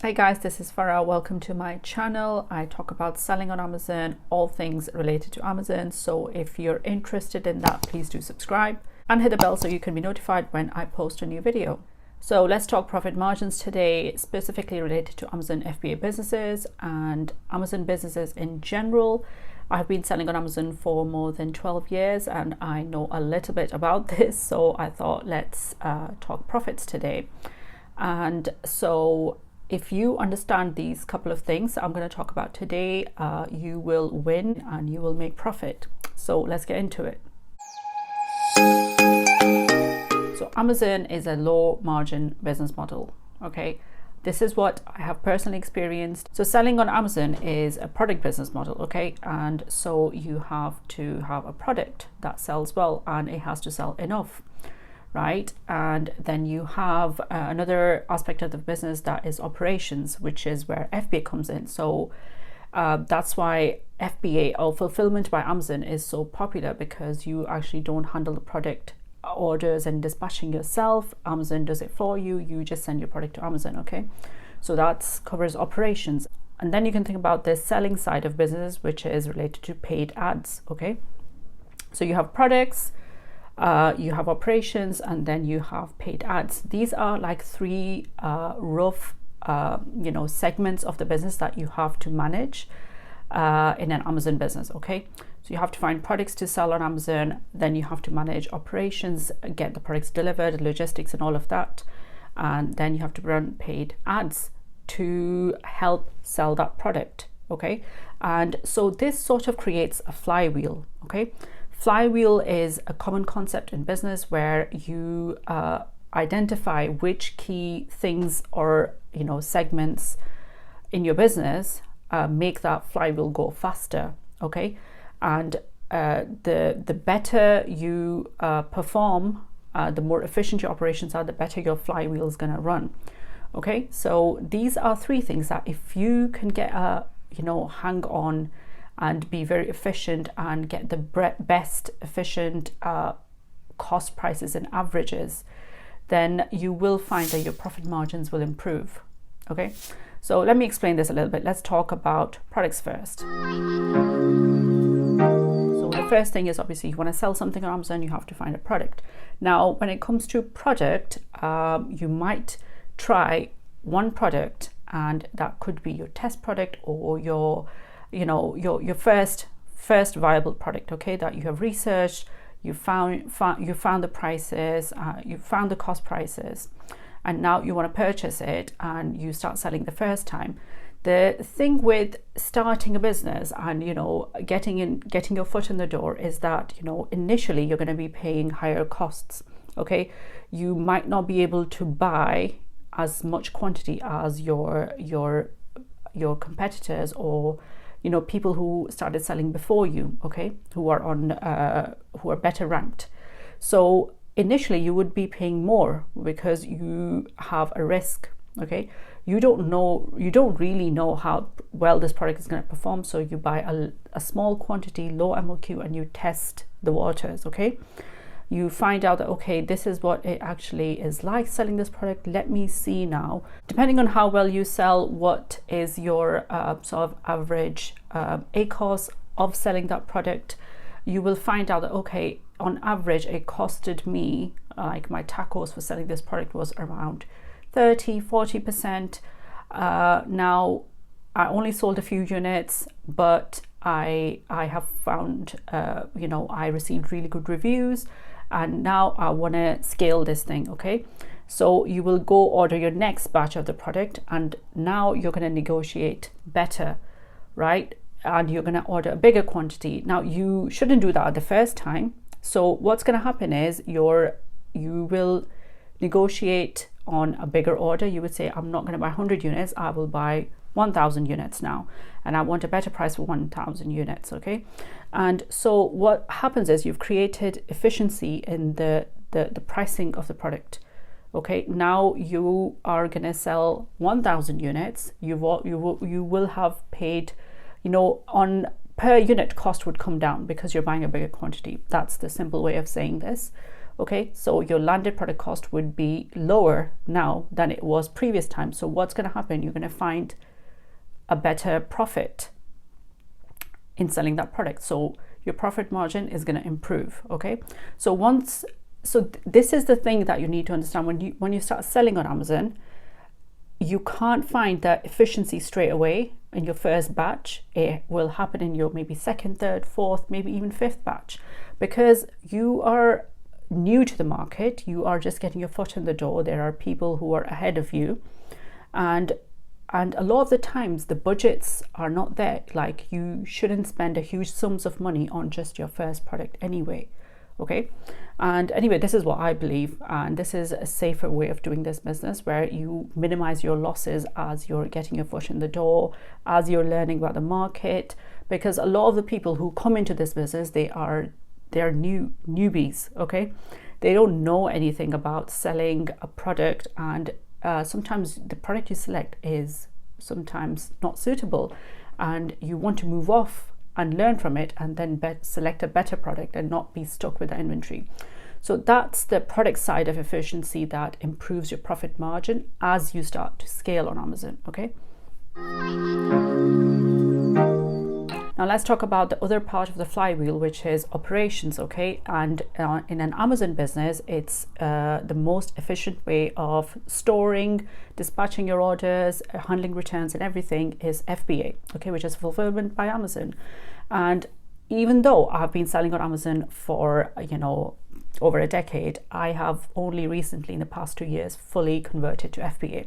Hey guys, this is Farah. Welcome to my channel. I talk about selling on Amazon, all things related to Amazon. So if you're interested in that, please do subscribe and hit the bell so you can be notified when I post a new video. So let's talk profit margins today, specifically related to Amazon FBA businesses and Amazon businesses in general. I've been selling on Amazon for more than 12 years and I know a little bit about this. So I thought let's talk profits today. And so if you understand these couple of things I'm going to talk about today, you will win and you will make profit. So let's get into it. So Amazon is a low margin business model. Okay, this is what I have personally experienced. So selling on Amazon is a product business model. Okay, and so you have to have a product that sells well and it has to sell enough. Right, and then you have another aspect of the business that is operations, which is where FBA comes in. So that's why FBA, or fulfillment by Amazon, is so popular, because you actually don't handle the product orders and dispatching yourself. Amazon does it for you. You just send your product to Amazon. Okay, so that covers operations. And then you can think about the selling side of business, which is related to paid ads. Okay, so you have products, you have operations, and then you have paid ads. These are like three rough segments of the business that you have to manage in an Amazon business. Okay, so you have to find products to sell on Amazon, then you have to manage operations, get the products delivered, logistics and all of that, and then you have to run paid ads to help sell that product. Okay, and so this sort of creates a flywheel. Okay, flywheel is a common concept in business where you identify which key things or segments in your business make that flywheel go faster. Okay, and the better you perform, the more efficient your operations are, the better your flywheel is going to run. Okay, so these are three things that if you can get a hang on and be very efficient and get the best efficient cost prices and averages, then you will find that your profit margins will improve. Okay, so let me explain this a little bit. Let's talk about products first. So the first thing is, obviously, you want to sell something on Amazon, you have to find a product. Now, when it comes to product, you might try one product, and that could be your test product or your first viable product. Okay, that you have researched, you found the prices, you found the cost prices, and now you want to purchase it and you start selling the first time. The thing with starting a business and getting your foot in the door is that initially you're going to be paying higher costs. Okay, you might not be able to buy as much quantity as your competitors or people who started selling before you. Okay, who are better ranked. So initially you would be paying more because you have a risk. Okay, you don't really know how well this product is going to perform, so you buy a small quantity, low MOQ, and you test the waters. Okay, you find out that, okay, this is what it actually is like selling this product. Let me see now, depending on how well you sell, what is your sort of average ACOS of selling that product. You will find out that, okay, on average it costed me, like my TACOs for selling this product was around 30-40%. Now I only sold a few units, but I have found I received really good reviews, and now I want to scale this thing. Okay, so you will go order your next batch of the product, and now you're going to negotiate better, right? And you're going to order a bigger quantity. Now you shouldn't do that the first time. So what's going to happen is you will negotiate on a bigger order. You would say, I'm not going to buy 100 units, I will buy 1,000 units now, and I want a better price for 1,000 units. Okay, and so what happens is you've created efficiency in the pricing of the product. Okay, now you are going to sell 1,000 units. You will have paid, on per unit cost would come down because you're buying a bigger quantity. That's the simple way of saying this. Okay, so your landed product cost would be lower now than it was previous time. So what's going to happen? You're going to find a better profit in selling that product. So your profit margin is going to improve. Okay, so this is the thing that you need to understand when you start selling on Amazon. You can't find that efficiency straight away in your first batch. It will happen in your maybe second, third, fourth, maybe even fifth batch, because you are new to the market. You are just getting your foot in the door. There are people who are ahead of you, and a lot of the times the budgets are not there. Like, you shouldn't spend a huge sums of money on just your first product anyway. Okay, and anyway, this is what I believe, and this is a safer way of doing this business, where you minimize your losses as you're getting your foot in the door, as you're learning about the market. Because a lot of the people who come into this business, they are newbies. Okay, they don't know anything about selling a product, and sometimes the product you select is sometimes not suitable, and you want to move off and learn from it, and then select a better product and not be stuck with the inventory. So that's the product side of efficiency that improves your profit margin as you start to scale on Amazon. Okay, now let's talk about the other part of the flywheel, which is operations. Okay, and in an Amazon business, it's the most efficient way of storing, dispatching your orders, handling returns and everything is FBA, okay, which is fulfillment by Amazon. And even though I've been selling on Amazon for over a decade, I have only recently in the past 2 years fully converted to FBA.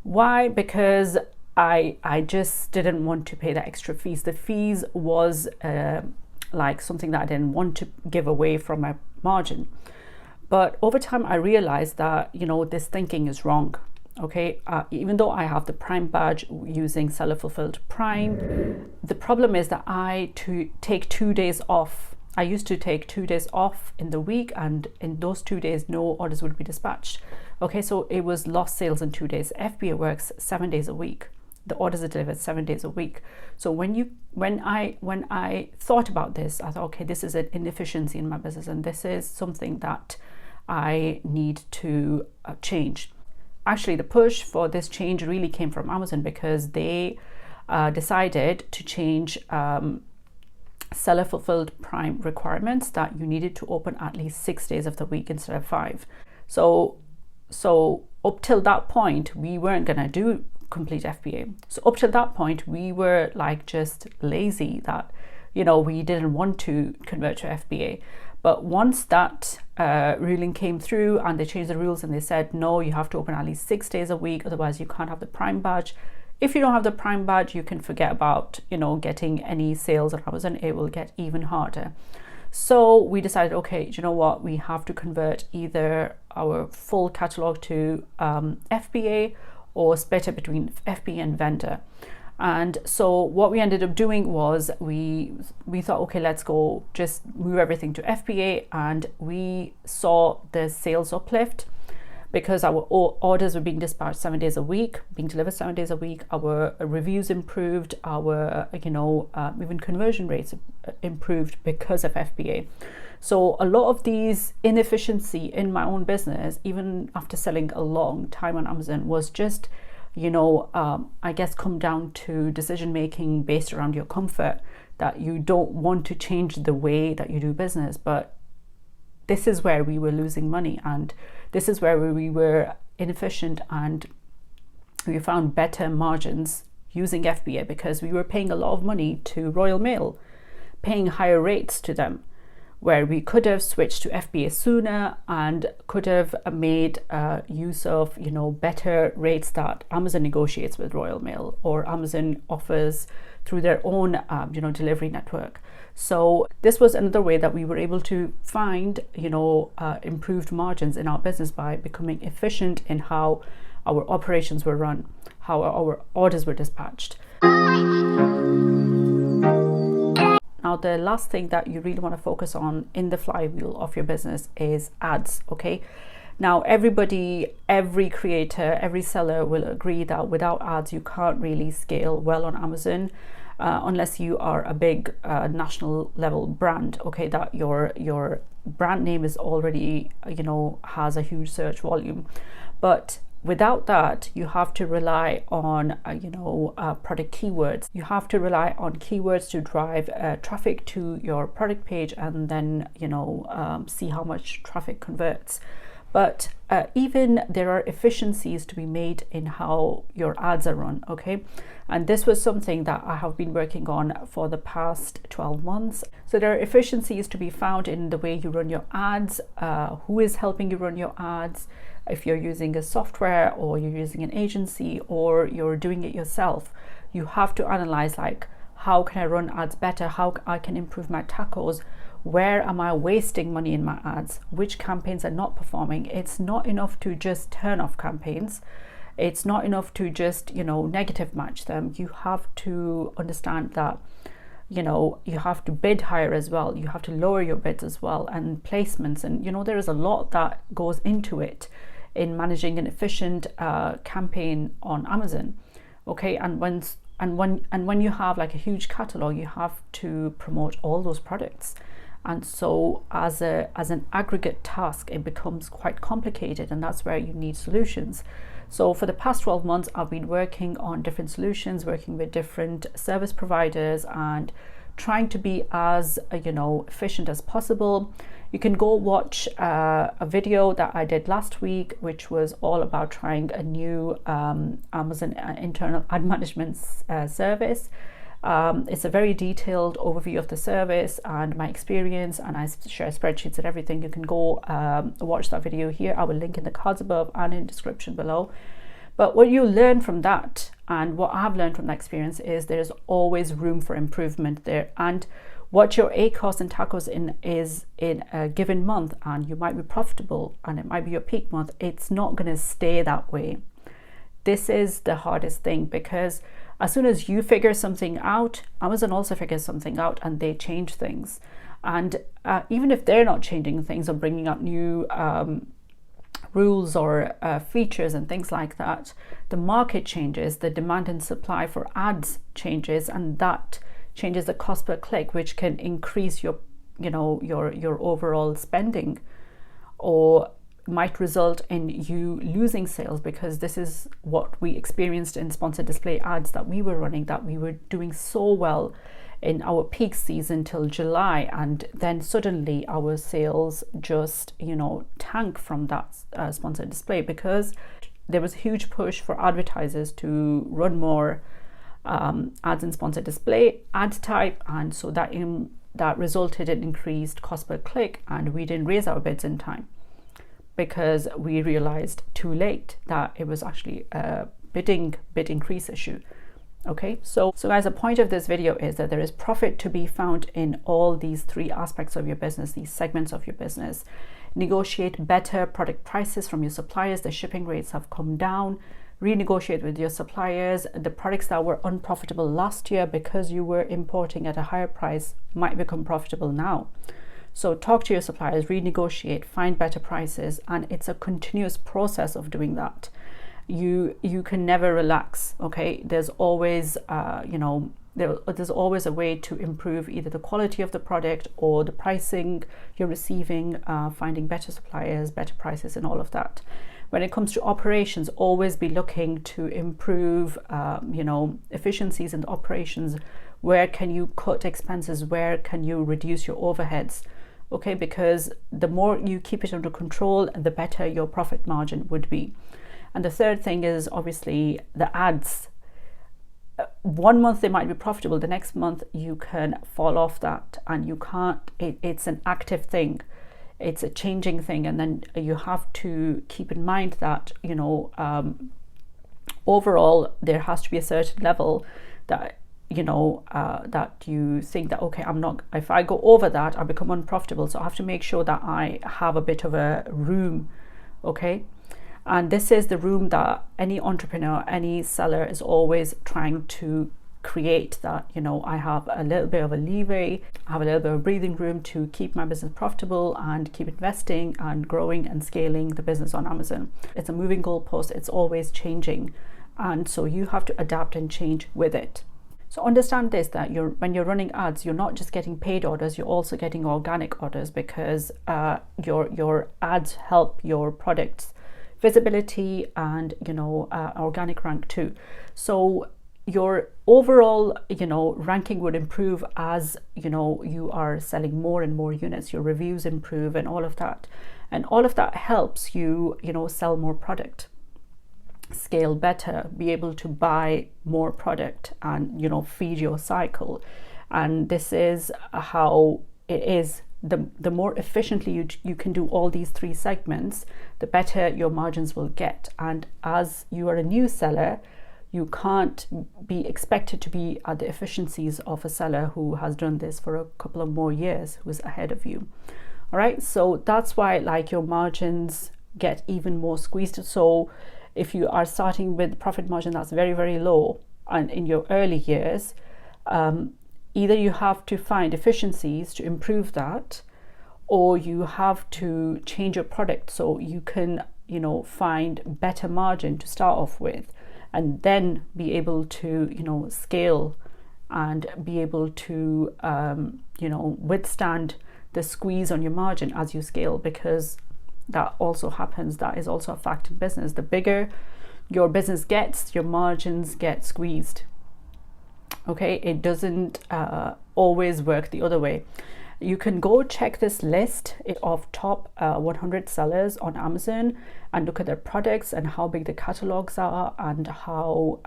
Why? Because I just didn't want to pay the extra fees. The fees was like something that I didn't want to give away from my margin. But over time, I realized that, this thinking is wrong. Okay, even though I have the Prime badge using Seller Fulfilled Prime, the problem is that I take 2 days off. I used to take 2 days off in the week, and in those 2 days, no orders would be dispatched. Okay, so it was lost sales in 2 days. FBA works 7 days a week. The orders are delivered 7 days a week. So when I thought about this, I thought, okay, this is an inefficiency in my business, and this is something that I need to change. Actually, the push for this change really came from Amazon, because they decided to change Seller Fulfilled Prime requirements, that you needed to open at least 6 days of the week instead of 5. So up till that point, we weren't gonna do complete FBA. So up to that point, we were like just lazy, that we didn't want to convert to FBA. But once that ruling came through and they changed the rules and they said, no, you have to open at least 6 days a week, otherwise you can't have the Prime badge. If you don't have the Prime badge, you can forget about getting any sales on Amazon. It will get even harder. So we decided, okay, do you know what, we have to convert either our full catalog to FBA, or split it between FBA and vendor. And so what we ended up doing was we thought, okay, let's go just move everything to FBA, and we saw the sales uplift because our orders were being dispatched 7 days a week, being delivered 7 days a week. Our reviews improved, our even conversion rates improved because of FBA. So a lot of these inefficiency in my own business, even after selling a long time on Amazon, was just I guess come down to decision making based around your comfort, that you don't want to change the way that you do business. But this is where we were losing money, and this is where we were inefficient, and we found better margins using FBA, because we were paying a lot of money to Royal Mail, paying higher rates to them, where we could have switched to FBA sooner and could have made use of better rates that Amazon negotiates with Royal Mail, or Amazon offers through their own delivery network. So this was another way that we were able to find improved margins in our business by becoming efficient in how our operations were run, how our orders were dispatched. Now, the last thing that you really want to focus on in the flywheel of your business is ads, okay? Now, everybody, every creator, every seller will agree that without ads, you can't really scale well on Amazon. unless you are a big national level brand, okay, that your brand name is already, has a huge search volume. But without that, you have to rely on product keywords. You have to rely on keywords to drive traffic to your product page, and then see how much traffic converts. But even there are efficiencies to be made in how your ads are run, okay? And this was something that I have been working on for the past 12 months. So there are efficiencies to be found in the way you run your ads, who is helping you run your ads, if you're using a software or you're using an agency or you're doing it yourself. You have to analyze, like, how can I run ads better? How I can improve my tacos? Where am I wasting money in my ads? Which campaigns are not performing? It's not enough to just turn off campaigns. It's not enough to just, negative match them. You have to understand that, you have to bid higher as well. You have to lower your bids as well, and placements. And, there is a lot that goes into it in managing an efficient campaign on Amazon. Okay. And when you have like a huge catalog, you have to promote all those products. And so as an aggregate task, it becomes quite complicated, and that's where you need solutions. So for the past 12 months, I've been working on different solutions, working with different service providers, and trying to be as efficient as possible. You can go watch a video that I did last week, which was all about trying a new Amazon internal ad management service. It's a very detailed overview of the service and my experience, and I share spreadsheets and everything. You can go watch that video here. I will link in the cards above and in the description below. But what you learn from that, and what I've learned from that experience, is there's always room for improvement there. And what your ACOS and TACOS is in a given month, and you might be profitable and it might be your peak month, it's not going to stay that way. This is the hardest thing, because as soon as you figure something out, Amazon also figures something out, and they change things. And even if they're not changing things or bringing out new rules or features and things like that, the market changes, the demand and supply for ads changes, and that changes the cost per click, which can increase your overall spending, or might result in you losing sales, because this is what we experienced in sponsored display ads that we were running, that we were doing so well in our peak season till July, and then suddenly our sales just tank from that sponsored display, because there was a huge push for advertisers to run more ads in sponsored display ad type, and so that resulted in increased cost per click, and we didn't raise our bids in time, because we realized too late that it was actually a bid increase issue. Okay, so guys, the point of this video is that there is profit to be found in all these three aspects of your business, these segments of your business. Negotiate better product prices from your suppliers. The shipping rates have come down. Renegotiate with your suppliers. The products that were unprofitable last year because you were importing at a higher price might become profitable now. So talk to your suppliers, renegotiate, find better prices, and it's a continuous process of doing that. You can never relax. Okay, there's always there's always a way to improve either the quality of the product or the pricing you're receiving, finding better suppliers, better prices, and all of that. When it comes to operations, always be looking to improve efficiencies in the operations. Where can you cut expenses? Where can you reduce your overheads? Okay, because the more you keep it under control, the better your profit margin would be. And the third thing is obviously the ads. 1 month they might be profitable, the next month you can fall off that, and you can't. It's an active thing, it's a changing thing, and then you have to keep in mind that overall there has to be a certain level that that you think that, okay, I'm not, if I go over that I become unprofitable, so I have to make sure that I have a bit of a room. Okay, and this is the room that any entrepreneur, any seller is always trying to create, that I have a little bit of a leeway, I have a little bit of breathing room to keep my business profitable and keep investing and growing and scaling the business on Amazon. It's a moving goalpost, it's always changing, and so you have to adapt and change with it. So understand this, that when you're running ads, you're not just getting paid orders, you're also getting organic orders, because your ads help your product's visibility and organic rank too. So your overall ranking would improve as you are selling more and more units, your reviews improve and all of that, helps you sell more product, scale better, be able to buy more product, and feed your cycle. And this is how it is. The more efficiently you can do all these three segments, the better your margins will get. And as you are a new seller, you can't be expected to be at the efficiencies of a seller who has done this for a couple of more years, who's ahead of you. All right, so that's why your margins get even more squeezed. So if you are starting with profit margin that's very, very low and in your early years, either you have to find efficiencies to improve that, or you have to change your product so you can find better margin to start off with, and then be able to scale and be able to withstand the squeeze on your margin as you scale, because that also happens. That is also a fact in business. The bigger your business gets, your margins get squeezed. Okay, it doesn't always work the other way. You can go check this list of top 100 sellers on Amazon and look at their products and how big the catalogs are and how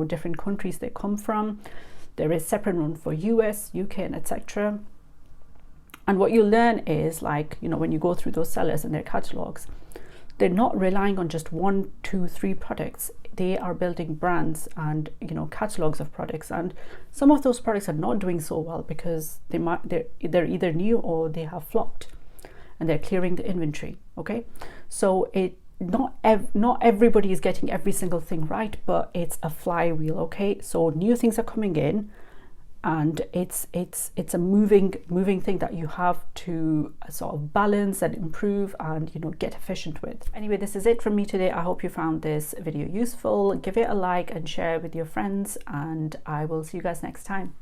different countries they come from. There is separate one for US, UK, and etc. And what you learn is when you go through those sellers and their catalogs, they're not relying on just 1, 2, 3 products. They are building brands and catalogs of products, and some of those products are not doing so well because they're either new or they have flopped, and they're clearing the inventory. Okay, so not everybody is getting every single thing right, but it's a flywheel. Okay, so new things are coming in, and it's a moving thing that you have to sort of balance and improve and get efficient with. Anyway, this is it from me today. I hope you found this video useful. Give it a like and share with your friends, and I will see you guys next time.